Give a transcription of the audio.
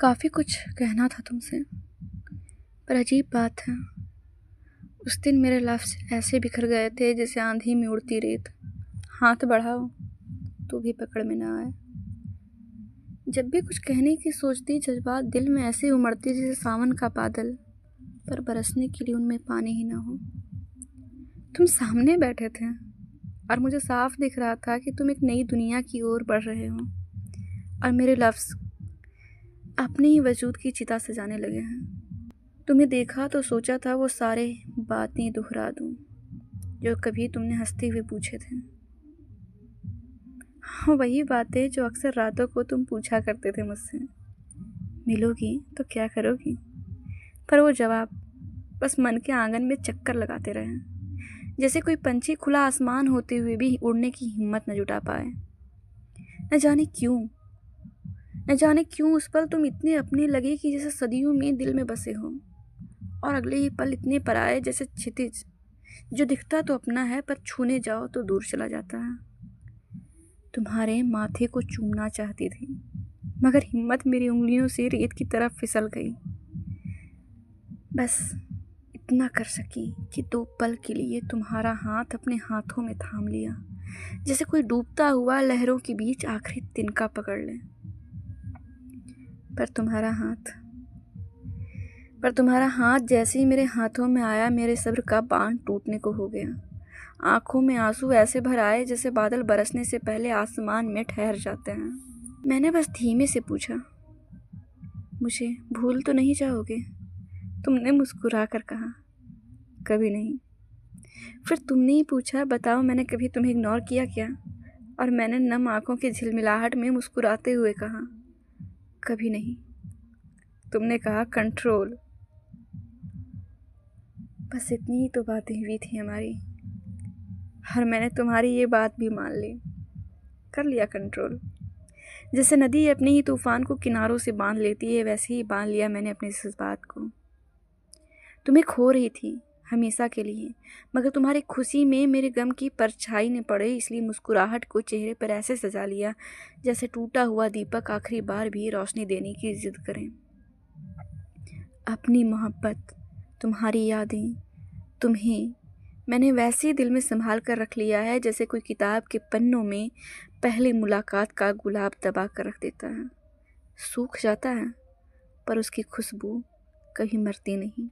काफ़ी कुछ कहना था तुमसे, पर अजीब बात है, उस दिन मेरे लफ्ज़ ऐसे बिखर गए थे जैसे आंधी में उड़ती रेत। हाथ बढ़ाओ तो भी पकड़ में ना आए। जब भी कुछ कहने की सोचती, जज्बात दिल में ऐसे उमड़ते जैसे सावन का बादल, पर बरसने के लिए उनमें पानी ही ना हो। तुम सामने बैठे थे और मुझे साफ दिख रहा था कि तुम एक नई दुनिया की ओर बढ़ रहे हो, और मेरे लफ्ज़ अपने ही वजूद की चिता सजाने लगे हैं। तुम्हें देखा तो सोचा था वो सारे बातें दोहरा दूं जो कभी तुमने हंसते हुए पूछे थे। हाँ, वही बातें जो अक्सर रातों को तुम पूछा करते थे मुझसे, मिलोगी तो क्या करोगी। पर वो जवाब बस मन के आंगन में चक्कर लगाते रहे, जैसे कोई पंछी खुला आसमान होते हुए भी उड़ने की हिम्मत न जुटा पाए। न जाने क्यों उस पल तुम इतने अपने लगे कि जैसे सदियों में दिल में बसे हो, और अगले ही पल इतने पराए जैसे क्षितिज जो दिखता तो अपना है पर छूने जाओ तो दूर चला जाता है। तुम्हारे माथे को चूमना चाहती थी, मगर हिम्मत मेरी उंगलियों से रेत की तरफ फिसल गई। बस इतना कर सकी कि 2 पल के लिए तुम्हारा हाथ अपने हाथों में थाम लिया, जैसे कोई डूबता हुआ लहरों के बीच आखिरी तिनका पकड़ ले। पर तुम्हारा हाथ जैसे ही मेरे हाथों में आया, मेरे सब्र का बांध टूटने को हो गया। आंखों में आंसू ऐसे भर आए जैसे बादल बरसने से पहले आसमान में ठहर जाते हैं। मैंने बस धीमे से पूछा, मुझे भूल तो नहीं जाओगे? तुमने मुस्कुरा कर कहा, कभी नहीं। फिर तुमने ही पूछा, बताओ मैंने कभी तुम्हें इग्नोर किया क्या? और मैंने नम आंखों की झिलमिलाहट में मुस्कुराते हुए कहा, कभी नहीं। तुमने कहा, कंट्रोल। बस इतनी ही तो बातें हुई थी हमारी, और मैंने तुम्हारी ये बात भी मान ली, कर लिया कंट्रोल। जैसे नदी अपने ही तूफान को किनारों से बांध लेती है, वैसे ही बांध लिया मैंने अपने इस बात को। तुम्हें खो रही थी हमेशा के लिए, मगर तुम्हारी खुशी में मेरे गम की परछाई न पड़े, इसलिए मुस्कुराहट को चेहरे पर ऐसे सजा लिया जैसे टूटा हुआ दीपक आखिरी बार भी रोशनी देने की जिद करें। अपनी मोहब्बत, तुम्हारी यादें, तुम्हें मैंने वैसे ही दिल में संभाल कर रख लिया है जैसे कोई किताब के पन्नों में पहली मुलाकात का गुलाब दबा कर रख देता है। सूख जाता है पर उसकी खुशबू कभी मरती नहीं।